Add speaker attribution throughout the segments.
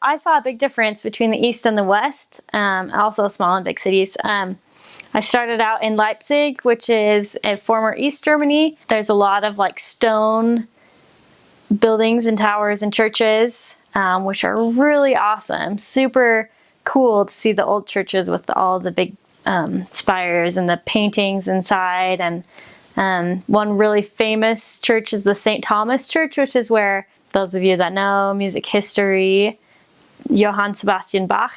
Speaker 1: I saw a big difference between the East and the West, also small and big cities. I started out in Leipzig, which is a former East Germany. There's a lot of like stone buildings and towers and churches, which are really awesome. Super cool to see the old churches with all the big spires and the paintings inside. And one really famous church is the St. Thomas Church, which is where, those of you that know music history, Johann Sebastian Bach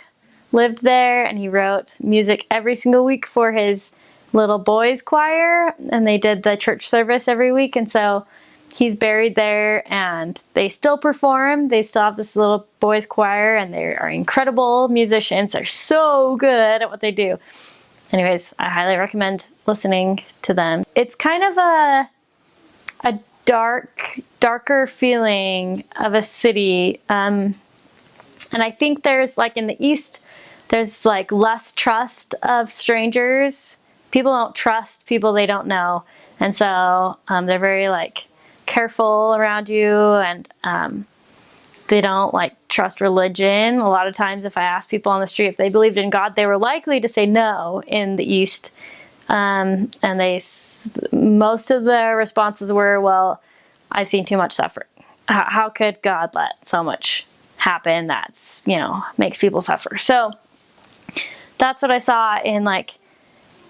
Speaker 1: lived there, and he wrote music every single week for his little boys choir, and they did the church service every week. And so he's buried there, and they still perform. They still have this little boys choir, and they are incredible musicians. They're so good at what they do. Anyways, I highly recommend listening to them. It's kind of a darker feeling of a city. And I think there's, like in the East, there's like less trust of strangers. People don't trust people they don't know. And so they're very like careful around you, and they don't like trust religion. A lot of times if I asked people on the street if they believed in God, they were likely to say no in the East. And most of the responses were, well, I've seen too much suffering. How could God let so much happen that's, makes people suffer? So that's what I saw in like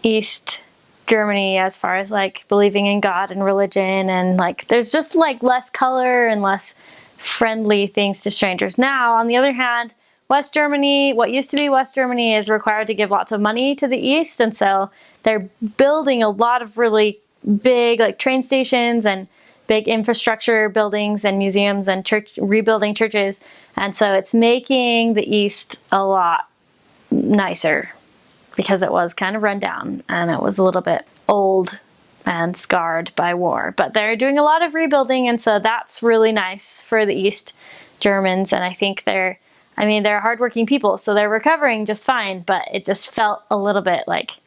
Speaker 1: East Germany as far as like believing in God and religion, and like there's just like less color and less friendly things to strangers. Now, on the other hand, West Germany, what used to be West Germany, is required to give lots of money to the East, and so they're building a lot of really big like train stations and big infrastructure buildings and museums and rebuilding churches, and so it's making the East a lot nicer, because it was kind of run down and it was a little bit old and scarred by war. But they're doing a lot of rebuilding, and so that's really nice for the East Germans. And I think they're hardworking people, so they're recovering just fine, but it just felt a little bit like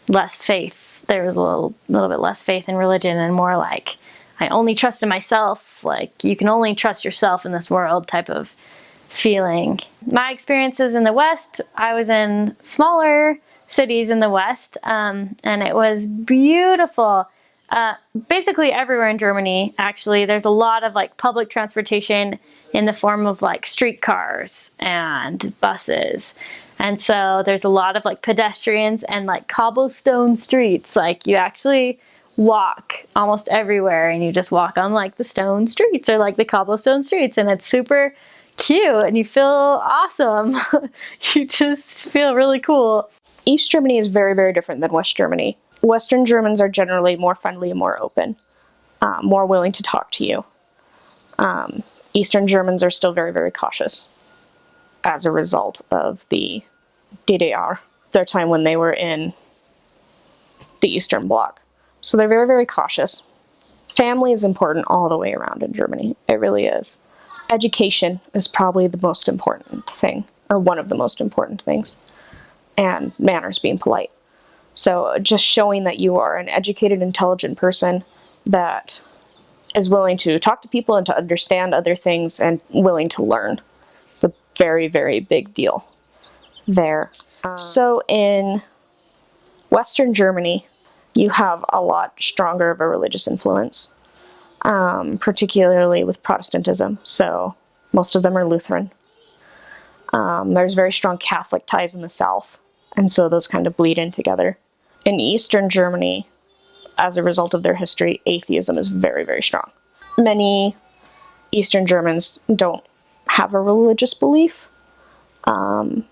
Speaker 1: less faith. There was a little bit less faith in religion and more like, I only trust in myself, like you can only trust yourself in this world type of feeling. My experiences in the West, I was in smaller cities in the West, and it was beautiful. Basically everywhere in Germany, actually, there's a lot of like public transportation in the form of like streetcars and buses. And so there's a lot of like pedestrians and like cobblestone streets. Like you actually walk almost everywhere, and you just walk on like the stone streets or like the cobblestone streets, and it's super cute and you feel awesome. You just feel really cool.
Speaker 2: East Germany is very, very different than West Germany. Western Germans are generally more friendly and more open, more willing to talk to you. Eastern Germans are still very, very cautious as a result of the DDR, their time when they were in the Eastern Bloc. So they're very, very cautious. Family is important all the way around in Germany. It really is. Education is probably the most important thing, or one of the most important things, and manners, being polite. So just showing that you are an educated, intelligent person that is willing to talk to people and to understand other things and willing to learn. It's a very, very big deal there. So in Western Germany, you have a lot stronger of a religious influence, particularly with Protestantism. So most of them are Lutheran. There's very strong Catholic ties in the South, and so those kind of bleed in together. In Eastern Germany, as a result of their history, atheism is very, very strong. Many Eastern Germans don't have a religious belief, and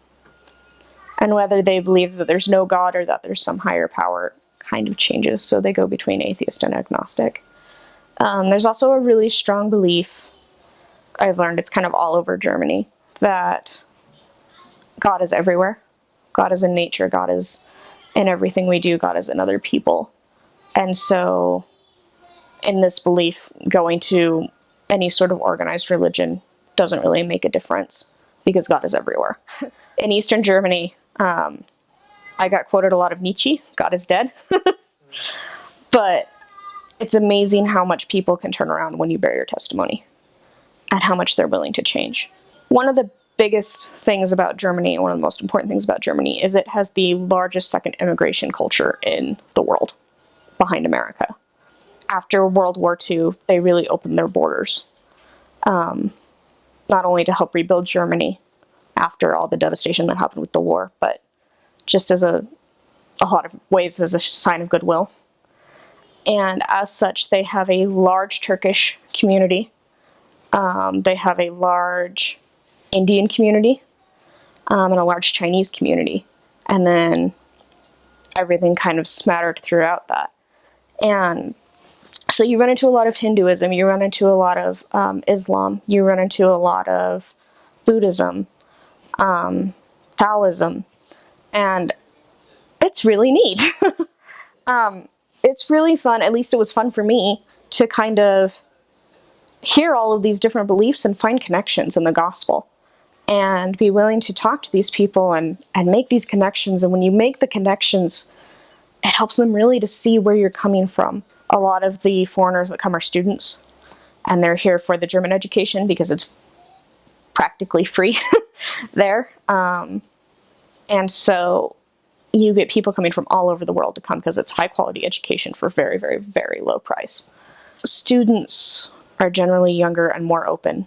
Speaker 2: whether they believe that there's no God or that there's some higher power kind of changes, so they go between atheist and agnostic. There's also a really strong belief, I've learned it's kind of all over Germany, that God is everywhere. God is in nature, God is in everything we do, God is in other people. And so in this belief, going to any sort of organized religion doesn't really make a difference because God is everywhere. In Eastern Germany, I got quoted a lot of Nietzsche, God is dead. But it's amazing how much people can turn around when you bear your testimony and how much they're willing to change. One of the biggest things about Germany, one of the most important things about Germany, is it has the largest second immigration culture in the world, behind America. After World War II, they really opened their borders, not only to help rebuild Germany after all the devastation that happened with the war, but just as a lot of ways as a sign of goodwill. And as such, they have a large Turkish community. They have a large Indian community, and a large Chinese community. And then everything kind of smattered throughout that. And so you run into a lot of Hinduism, you run into a lot of Islam, you run into a lot of Buddhism, Taoism, and it's really neat. It's really fun, at least it was fun for me, to kind of hear all of these different beliefs and find connections in the gospel. And be willing to talk to these people and make these connections. And when you make the connections, it helps them really to see where you're coming from. A lot of the foreigners that come are students, and they're here for the German education because it's practically free there. And so you get people coming from all over the world to come because it's high quality education for very, very, very low price. Students are generally younger and more open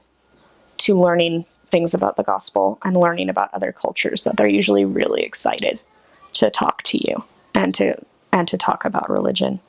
Speaker 2: to learning things about the gospel and learning about other cultures, that they're usually really excited to talk to you and to talk about religion.